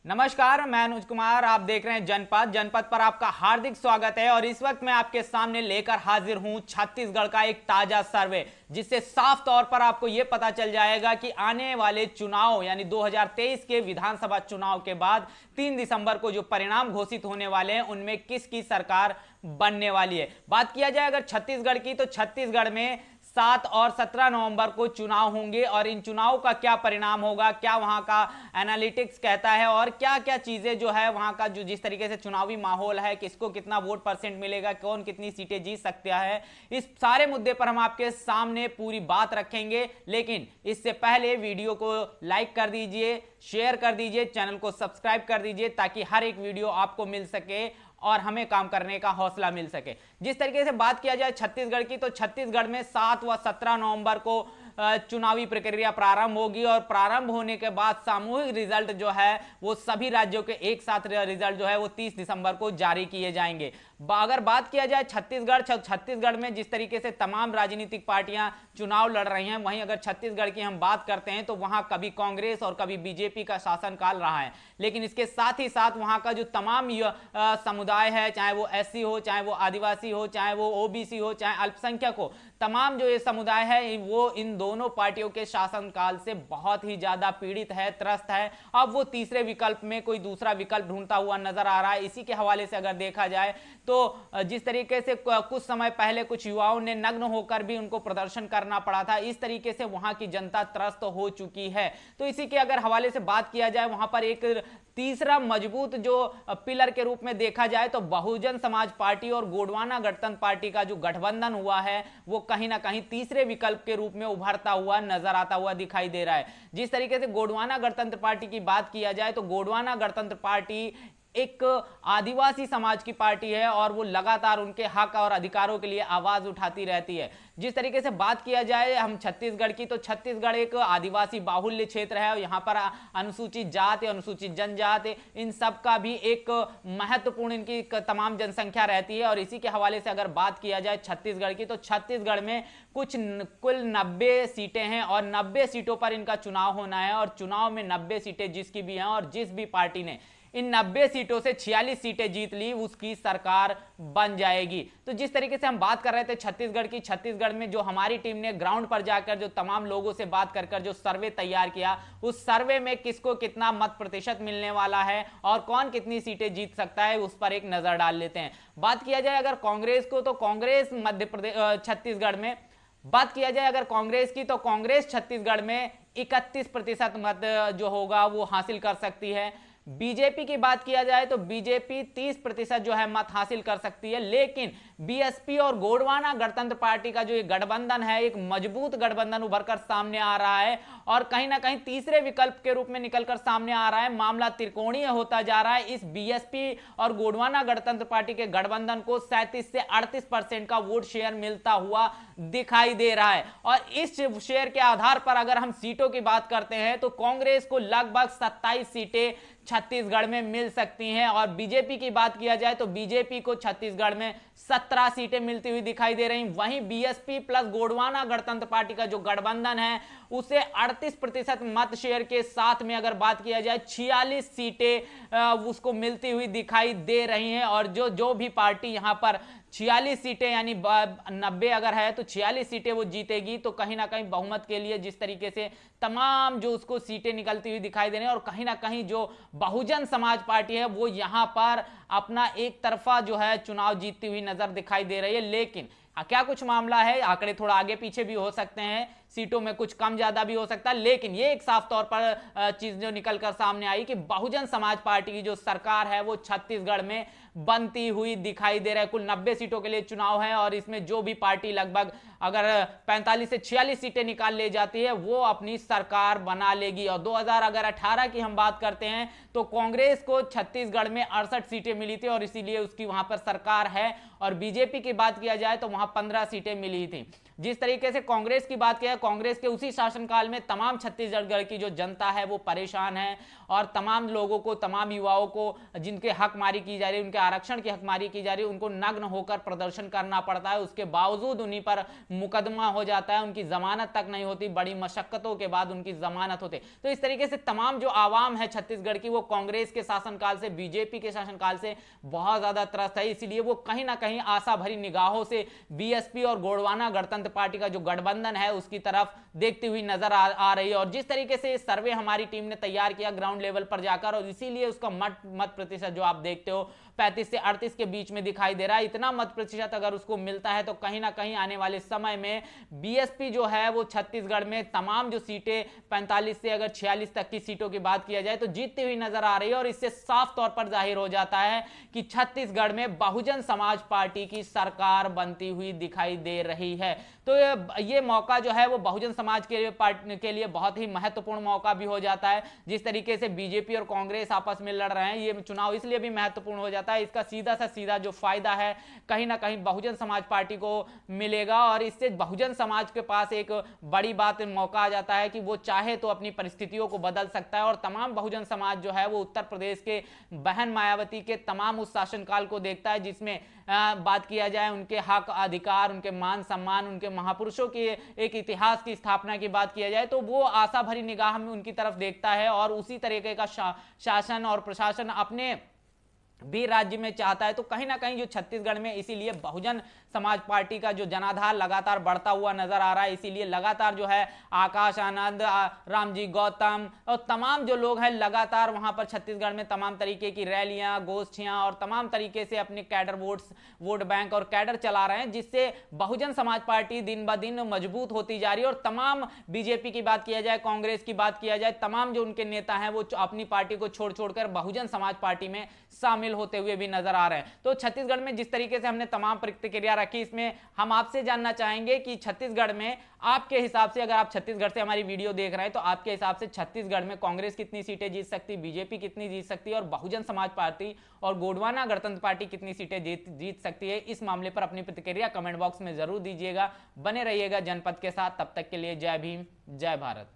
नमस्कार, मैं अनुज कुमार। आप देख रहे हैं जनपद पर आपका हार्दिक स्वागत है। और इस वक्त मैं आपके सामने लेकर हाजिर हूं छत्तीसगढ़ का एक ताजा सर्वे, जिससे साफ तौर पर आपको यह पता चल जाएगा कि आने वाले चुनाव यानी 2023 के विधानसभा चुनाव के बाद 3 दिसंबर को जो परिणाम घोषित होने वाले हैं उनमें किसकी सरकार बनने वाली है। बात किया जाए अगर छत्तीसगढ़ की, तो छत्तीसगढ़ में 7 और 17 नवंबर को चुनाव होंगे और इन चुनाव का क्या परिणाम होगा, क्या वहां का एनालिटिक्स कहता है और क्या क्या चीजें जो है वहां का जो जिस तरीके से चुनावी माहौल है, किसको कितना वोट परसेंट मिलेगा, कौन कितनी सीटें जीत सकता है, इस सारे मुद्दे पर हम आपके सामने पूरी बात रखेंगे। लेकिन इससे पहले वीडियो को लाइक कर दीजिए, शेयर कर दीजिए, चैनल को सब्सक्राइब कर दीजिए ताकि हर एक वीडियो आपको मिल सके और हमें काम करने का हौसला मिल सके। जिस तरीके से बात किया जाए छत्तीसगढ़ की, तो छत्तीसगढ़ में 7 व 17 नवंबर को चुनावी प्रक्रिया प्रारंभ होगी और प्रारंभ होने के बाद सामूहिक रिजल्ट जो है वो सभी राज्यों के एक साथ रिजल्ट जो है वो 30 दिसंबर को जारी किए जाएंगे। अगर बात किया जाए छत्तीसगढ़ में जिस तरीके से तमाम राजनीतिक पार्टियां चुनाव लड़ रही हैं, वहीं अगर छत्तीसगढ़ की हम बात करते हैं तो वहां कभी कांग्रेस और कभी बीजेपी का शासनकाल रहा है। लेकिन इसके साथ ही साथ वहां का जो तमाम समुदाय है, चाहे वो एससी हो, चाहे वो आदिवासी हो, चाहे वो ओबीसी हो, चाहे अल्पसंख्यक हो, तमाम जो ये समुदाय है वो इन दोनों पार्टियों के शासनकाल से बहुत ही ज्यादा पीड़ित है, त्रस्त है। अब वो तीसरे विकल्प में कोई दूसरा विकल्प ढूंढता हुआ नजर आ रहा है। इसी के हवाले से अगर देखा जाए तो जिस तरीके से कुछ समय पहले कुछ युवाओं ने नग्न होकर भी उनको प्रदर्शन करना पड़ा था, इस तरीके से वहां की जनता त्रस्त हो चुकी है। तो इसी के अगर हवाले से बात किया जाए, वहां पर एक तीसरा मजबूत जो पिलर के रूप में देखा जाए तो बहुजन समाज पार्टी और गोंडवाना गणतंत्र पार्टी का जो गठबंधन हुआ है वो कहीं ना कहीं तीसरे विकल्प के रूप में उभरता हुआ नजर आता हुआ दिखाई दे रहा है। जिस तरीके से गोंडवाना गणतंत्र पार्टी की बात किया जाए तो गोंडवाना गणतंत्र पार्टी एक आदिवासी समाज की पार्टी है और वो लगातार उनके हक और अधिकारों के लिए आवाज उठाती रहती है। जिस तरीके से बात किया जाए हम छत्तीसगढ़ की, तो छत्तीसगढ़ एक आदिवासी बाहुल्य क्षेत्र है। यहाँ पर अनुसूचित जाति, अनुसूचित जनजाति, इन सब का भी एक महत्वपूर्ण इनकी तमाम जनसंख्या रहती है। और इसी के हवाले से अगर बात किया जाए छत्तीसगढ़ की, तो छत्तीसगढ़ में कुल 90 सीटें हैं और 90 सीटों पर इनका चुनाव होना है। और चुनाव में 90 सीटें जिसकी भी हैं और जिस भी पार्टी ने इन 90 सीटों से 46 सीटें जीत ली उसकी सरकार बन जाएगी। तो जिस तरीके से हम बात कर रहे थे छत्तीसगढ़ की, छत्तीसगढ़ में जो हमारी टीम ने ग्राउंड पर जाकर जो तमाम लोगों से बात कर जो सर्वे तैयार किया, उस सर्वे में किसको कितना मत प्रतिशत मिलने वाला है और कौन कितनी सीटें जीत सकता है उस पर एक नजर डाल लेते हैं। बात किया जाए अगर कांग्रेस को, तो कांग्रेस मध्य प्रदेश छत्तीसगढ़ में बात किया जाए अगर कांग्रेस की, तो कांग्रेस छत्तीसगढ़ में 31% मत जो होगा वो हासिल कर सकती है। बीजेपी की बात किया जाए तो बीजेपी 30% जो है मत हासिल कर सकती है। लेकिन बीएसपी और गोंडवाना गणतंत्र पार्टी का जो ये गठबंधन है, एक मजबूत गठबंधन उभरकर सामने आ रहा है और कहीं ना कहीं तीसरे विकल्प के रूप में निकलकर सामने आ रहा है। मामला त्रिकोणीय होता जा रहा है। इस बीएसपी और गोंडवाना गणतंत्र पार्टी के गठबंधन को 37 से 38% का वोट शेयर मिलता हुआ दिखाई दे रहा है। और इस शेयर के आधार पर अगर हम सीटों की बात करते हैं तो कांग्रेस को लगभग 27 सीटें छत्तीसगढ़ में मिल सकती हैं। और बीजेपी की बात किया जाए तो बीजेपी को छत्तीसगढ़ में 17 सीटें मिलती हुई दिखाई दे रही। वहीं बीएसपी प्लस गोंडवाना गणतंत्र पार्टी का जो गठबंधन है उसे 38% मत शेयर के साथ में अगर बात किया जाए 46 सीटें उसको मिलती हुई दिखाई दे रही हैं। और जो भी पार्टी यहां पर 46 सीटें यानी 90 अगर है तो 46 सीटें वो जीतेगी, तो कहीं ना कहीं बहुमत के लिए जिस तरीके से तमाम जो उसको सीटें निकलती हुई दिखाई दे रही हैं और कहीं ना कहीं जो बहुजन समाज पार्टी है वो यहां पर अपना एक तरफा जो है चुनाव जीतती हुई नजर दिखाई दे रही है। लेकिन क्या कुछ मामला है, आंकड़े थोड़ा आगे पीछे भी हो सकते हैं, सीटों में कुछ कम ज्यादा भी हो सकता है। लेकिन ये एक साफ तौर पर चीज जो निकलकर सामने आई कि बहुजन समाज पार्टी की जो सरकार है वो छत्तीसगढ़ में बनती हुई दिखाई दे रहा है। कुल 90 सीटों के लिए चुनाव है और इसमें जो भी पार्टी लगभग अगर 45 से 46 सीटें निकाल ले जाती है वो अपनी सरकार बना लेगी। और 2018 की हम बात करते हैं तो कांग्रेस को छत्तीसगढ़ में 68 सीटें मिली थी और इसीलिए उसकी वहां पर सरकार है। और बीजेपी की बात किया जाए तो वहां वहां 15 सीटें मिली थी। जिस तरीके से कांग्रेस की बात किया, कांग्रेस के उसी शासनकाल में तमाम छत्तीसगढ़ की जो जनता है वो परेशान है और तमाम लोगों को, तमाम युवाओं को जिनके हकमारी की जा रही है, उनके आरक्षण की हकमारी की जा रही है, उनको नग्न होकर प्रदर्शन करना पड़ता है। उसके बावजूद उन्हीं पर मुकदमा हो जाता है, उनकी जमानत तक नहीं होती, बड़ी मशक्कतों के बाद उनकी जमानत होती। तो इस तरीके से तमाम जो आवाम है छत्तीसगढ़ की, वो कांग्रेस के शासनकाल से, बीजेपी के शासनकाल से बहुत ज्यादा त्रस्त है। इसलिए वो कहीं ना कहीं आशा भरी निगाहों से बीएसपी और गोंडवाना गणतंत्र पार्टी का जो गठबंधन है उसकी तरफ देखती हुई नजर आ रही है। और जिस तरीके से सर्वे हमारी टीम ने तैयार किया ग्राउंड लेवल पर जाकर, और इसीलिए उसका मत प्रतिशत जो आप देखते हो 35 से 38 के बीच में दिखाई दे रहा है। इतना मत प्रतिशत अगर उसको मिलता है तो कहीं ना कहीं आने वाले समय में बीएसपी जो है वो छत्तीसगढ़ में तमाम जो सीटें 45 से अगर 46 तक की सीटों की बात किया जाए तो जीतती हुई नजर आ रही है। और इससे साफ तौर पर जाहिर हो जाता है कि छत्तीसगढ़ में बहुजन समाज पार्टी की सरकार बनती हुई दिखाई दे रही है। तो ये मौका जो है वो बहुजन समाज के लिए बहुत ही महत्वपूर्ण मौका भी हो जाता है। जिस तरीके से बीजेपी और कांग्रेस आपस में लड़ रहे हैं, ये चुनाव इसलिए भी महत्वपूर्ण हो जाता है, इसका सीधा सा सीधा जो फायदा है कहीं ना कहीं बहुजन समाज पार्टी को मिलेगा। और इससे बहुजन समाज के पास एक बड़ी बात, मौका आ जाता है कि वो चाहे तो अपनी परिस्थितियों को बदल सकता है। और तमाम बहुजन समाज जो है वो उत्तर प्रदेश के बहन मायावती के तमाम उस शासनकाल को देखता है जिसमें बात किया जाए उनके हक अधिकार, उनके मान सम्मान, उनके महापुरुषों के एक इतिहास की स्थापना की बात किया जाए तो वो आशा भरी निगाह में उनकी तरफ देखता है। और उसी तरीके का शासन और प्रशासन अपने भी राज्य में चाहता है। तो कहीं ना कहीं जो छत्तीसगढ़ में, इसीलिए बहुजन समाज पार्टी का जो जनाधार लगातार बढ़ता हुआ नजर आ रहा है। इसीलिए लगातार जो है आकाश आनंद, रामजी गौतम और तमाम जो लोग हैं लगातार वहां पर छत्तीसगढ़ में तमाम तरीके की रैलियां, गोष्ठियां और तमाम तरीके से अपने कैडर वोट बैंक और कैडर चला रहे हैं, जिससे बहुजन समाज पार्टी दिन ब दिन मजबूत होती जा रही है। और तमाम बीजेपी की बात किया जाए, कांग्रेस की बात किया जाए, तमाम जो उनके नेता हैं वो अपनी पार्टी को छोड़ छोड़कर बहुजन समाज पार्टी में शामिल होते हुए भी नजर आ रहे हैं। तो छत्तीसगढ़ में जिस तरीके से हमने तमाम प्रतिक्रिया रखी, इसमें हम आपसे जानना चाहेंगे कि छत्तीसगढ़ में आपके हिसाब से, अगर आप छत्तीसगढ़ से हमारी वीडियो देख रहे हैं तो आपके हिसाब से छत्तीसगढ़ में कांग्रेस कितनी सीटें जीत सकती, बीजेपी कितनी जीत सकती है और बहुजन समाज पार्टी और गोंडवाना गणतंत्र पार्टी कितनी सीटें जीत सकती है, इस मामले पर अपनी प्रतिक्रिया कमेंट बॉक्स में जरूर दीजिएगा। बने रहिएगा जनपद के साथ, तब तक के लिए जय भीम, जय भारत।